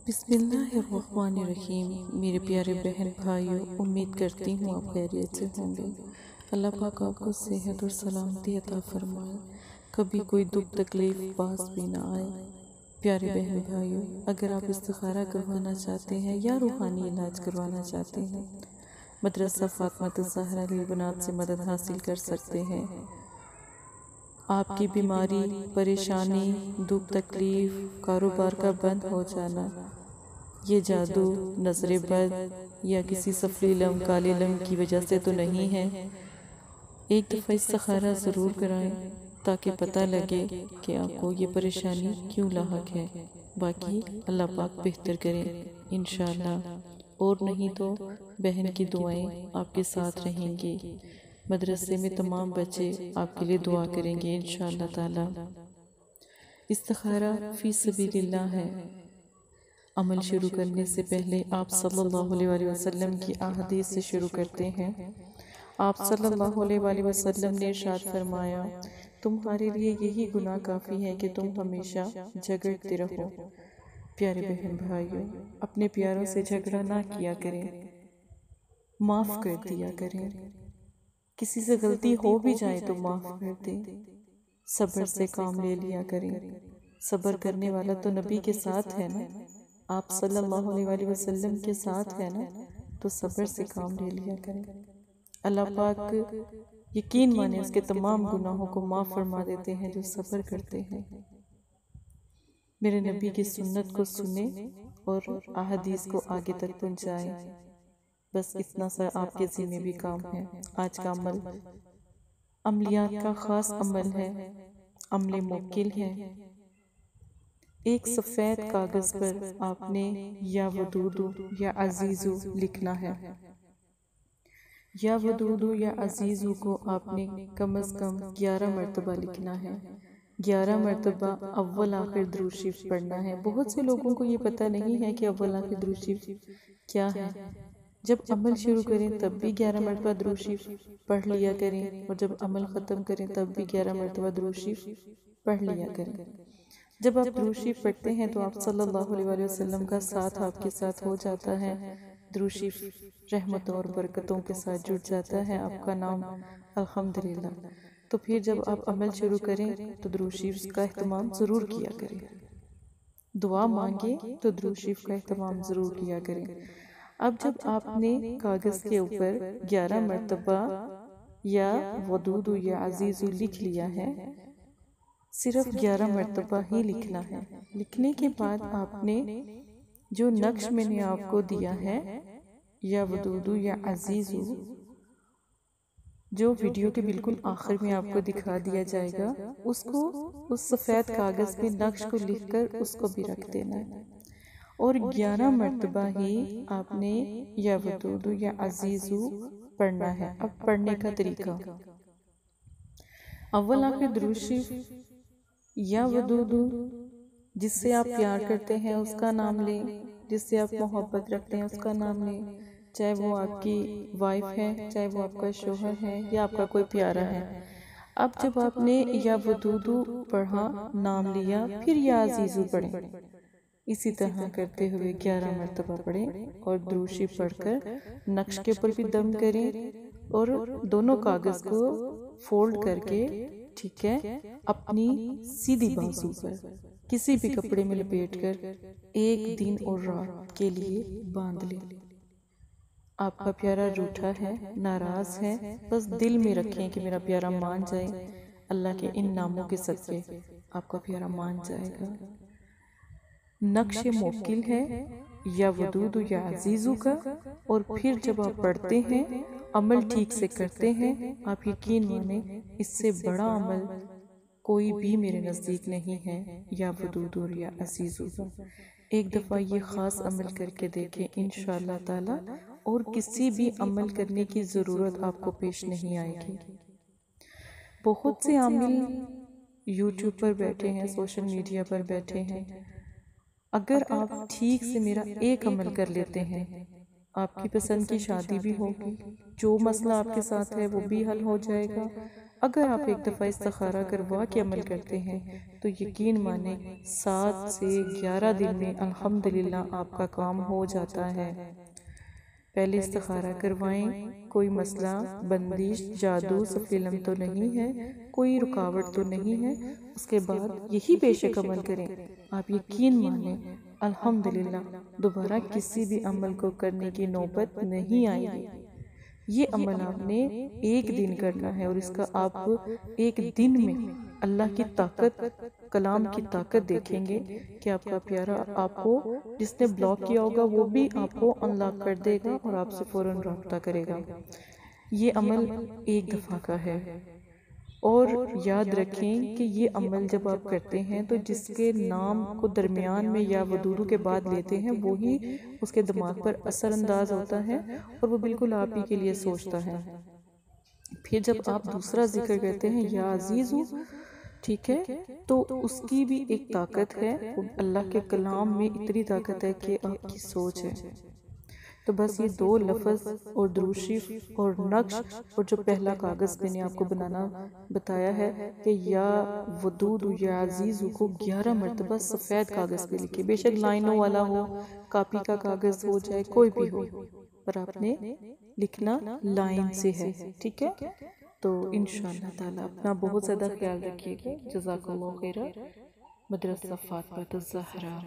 بسم اللہ الرحمن الرحیم۔ میرے پیارے بہن بھائیوں، امید کرتی ہوں آپ خیریت سے ہوں گے۔ اللہ پاک آپ کو صحت اور سلامتی عطا فرمائے، کبھی کوئی دکھ تکلیف پاس بھی نہ آئے۔ پیارے بہن بھائیوں، اگر آپ استخارہ کروانا چاہتے ہیں یا روحانی علاج کروانا چاہتے ہیں، مدرسہ فاطمہ الزہرا للبنات سے مدد حاصل کر سکتے ہیں۔ آپ کی بیماری، پریشانی، دکھ تکلیف، کاروبار کا بند ہو جانا، یہ جادو، نظر بد یا کسی سفلی لم، کالے لم کی وجہ سے تو نہیں ہے۔ ایک دفعہ استخارہ ضرور کرائیں تاکہ پتہ لگے کہ آپ کو یہ پریشانی کیوں لاحق ہے۔ باقی اللہ پاک بہتر کریں انشاءاللہ، اور نہیں تو بہن کی دعائیں آپ کے ساتھ رہیں گی۔ مدرسے میں تمام بچے آپ کے لیے دعا کریں گے انشاءاللہ تعالی۔ استخارہ فی سبیل اللہ ہے۔ عمل شروع کرنے سے پہلے آپ صلی اللہ علیہ وسلم کی احادیث سے شروع کرتے ہیں۔ آپ صلی اللہ علیہ وسلم نے ارشاد فرمایا، تمہارے لیے یہی گناہ کافی ہے کہ تم ہمیشہ جھگڑتے رہو۔ پیارے بہن بھائیوں، اپنے پیاروں سے جھگڑا نہ کیا کریں، معاف کر دیا کریں۔ کسی سے غلطی ہو بھی جائے تو معاف کر دیں۔ صبر سے کام لے لیا کریں۔ صبر کرنے والا تو نبی کے ساتھ ہے نا، آپ صلی اللہ علیہ وسلم کے ساتھ ہے نا، تو صبر سے کام لے لیا کریں۔ اللہ پاک یقین مانے اس کے تمام گناہوں کو معاف فرما دیتے ہیں جو صبر کرتے ہیں۔ میرے نبی کی سنت کو سنیں اور احادیث کو آگے تک پہنچائیں۔ بس اتنا سا آپ کے ذمہ بھی کام ہے۔ آج کا عمل عملیات کا خاص عمل ہے، عمل موکل ہے۔ ایک سفید کاغذ پر آپ نے یا ودودو یا عزیزو لکھنا ہے۔ یا ودودو یا عزیزو کو آپ نے کم از کم 11 مرتبہ لکھنا ہے۔ 11 مرتبہ اول آخر درود شریف پڑھنا ہے۔ بہت سے لوگوں کو یہ پتہ نہیں ہے کہ اول آخر درود شریف کیا ہے۔ جب عمل شروع کریں تب بھی 11 مرتبہ درود شریف پڑھ لیا کریں، اور جب عمل ختم کریں تب بھی 11 مرتبہ درود شریف پڑھ لیا کریں۔ جب آپ درود شریف پڑھتے ہیں تو آپ صلی اللہ علیہ وسلم کا ساتھ آپ کے ساتھ ہو جاتا ہے۔ درود شریف رحمتوں اور برکتوں کے ساتھ جڑ جاتا ہے آپ کا نام الحمدللہ۔ تو پھر جب آپ عمل شروع کریں تو درود شریف کا اہتمام ضرور کیا کریں۔ دعا مانگیں تو درود شریف کا اہتمام ضرور کیا کریں۔ اب جب آپ نے کاغذ کے اوپر 11 مرتبہ یا ودودو یا عزیزو لکھ لیا ہے، صرف 11 مرتبہ ہی لکھنا ہے۔ لکھنے کے بعد آپ نے جو نقش میں نے آپ کو دیا ہے، یا ودودو یا عزیزو، جو ویڈیو کے بالکل آخر میں آپ کو دکھا دیا جائے گا، اس کو اس سفید کاغذ پہ نقش کو لکھ کر اس کو بھی رکھ دینا ہے، اور 11 مرتبہ ہی آپ نے یا ودودو یا عزیزو پڑھنا ہے۔ اب پڑھنے کا طریقہ، اول آخر درود شریف یا ودودو، جس سے آپ پیار کرتے ہیں اس کا نام لیں، جس سے آپ محبت رکھتے ہیں اس کا نام لیں، چاہے وہ آپ کی وائف ہے، چاہے وہ آپ کا شوہر ہے یا آپ کا کوئی پیارا ہے۔ اب جب آپ نے یا ودودو پڑھا، نام لیا، پھر یا عزیزو پڑھیں۔ اسی طرح کرتے ہوئے 11 مرتبہ پڑھیں، اور درود شریف پڑھ کر نقش کے اوپر بھی دم کریں، اور دونوں کاغذ کو فولڈ کر کے، ٹھیک ہے، اپنی سیدھی بازو پر کسی بھی کپڑے میں لپیٹ کر 1 دن اور رات کے لیے باندھ لیں۔ آپ کا پیارا روٹھا ہے، ناراض ہے، بس دل میں رکھیں کہ میرا پیارا مان جائے۔ اللہ کے ان ناموں کے صدقے آپ کا پیارا مان جائے گا۔ نقش موکل ہے یا ودودو یا عزیزو کا، اور پھر جب آپ پڑھتے ہیں، عمل ٹھیک سے کرتے ہیں، آپ یقین مانیں اس سے بڑا عمل کوئی بھی میرے نزدیک نہیں ہے، یا ودودو یا عزیزو کا۔ ایک دفعہ یہ خاص عمل کر کے دیکھیں انشاءاللہ تعالی، اور کسی بھی عمل کرنے کی ضرورت آپ کو پیش نہیں آئے گی۔ بہت سے عامل یوٹیوب پر بیٹھے ہیں، سوشل میڈیا پر بیٹھے ہیں۔ اگر آپ ٹھیک سے میرا ایک عمل کر لیتے ہیں، آپ کی پسند کی شادی بھی ہوگی، جو مسئلہ آپ کے ساتھ ہے وہ بھی حل ہو جائے گا، اگر آپ ایک دفعہ استخارہ کروا کے عمل کرتے ہیں تو یقین مانیں 7 سے 11 دن میں الحمدللہ آپ کا کام ہو جاتا ہے۔ پہلے استخارہ کروائیں، کوئی مسئلہ، بندش، جادو، سفلی علم تو نہیں ہے، کوئی رکاوٹ تو نہیں ہے، اس کے بعد یہی بے شک عمل کریں، آپ یقین مانیں الحمدللہ دوبارہ کسی بھی عمل کو کرنے کی نوبت نہیں آئے گی۔ یہ عمل آپ نے ایک دن کرنا ہے اور اس کا آپ ایک دن میں اللہ کی طاقت، کلام کی طاقت دیکھیں گے کہ آپ کا پیارا آپ کو جس نے بلاک کیا ہوگا وہ بھی آپ کو انلاک کر دے گا اور آپ سے فوراً رابطہ کرے گا۔ یہ عمل ایک دفعہ کا ہے اور یاد رکھیں کہ یہ عمل جب آپ کرتے ہیں تو جس کے نام کو درمیان میں یا ودودو کے بعد لیتے ہیں وہی اس کے دماغ پر اثر انداز ہوتا ہے اور وہ بالکل آپ ہی کے لیے سوچتا ہے۔ پھر جب آپ دوسرا ذکر کرتے ہیں یا عزیزو، ٹھیک ہے، تو اس کی بھی ایک طاقت ہے، اللہ کے کلام میں اتنی طاقت ہے کہ آپ کی سوچ ہے۔ تو بس یہ 2 لفظ اور درود شریف اور نقش اور جو پہلا کاغذ میں نے آپ کو بنانا بتایا ہے کہ یا ودود یا عزیز کو 11 مرتبہ سفید کاغذ پہ لکھے، بے شک لائنوں والا ہو، کاپی کا کاغذ ہو جائے، کوئی بھی ہو، پر آپ نے لکھنا لائن سے ہے، ٹھیک ہے؟ تو انشاءاللہ تعالیٰ اپنا بہت زیادہ خیال رکھیے گا۔ جزاک اللہ خیرہ۔ مدرسہ فاطمہ الزہرا۔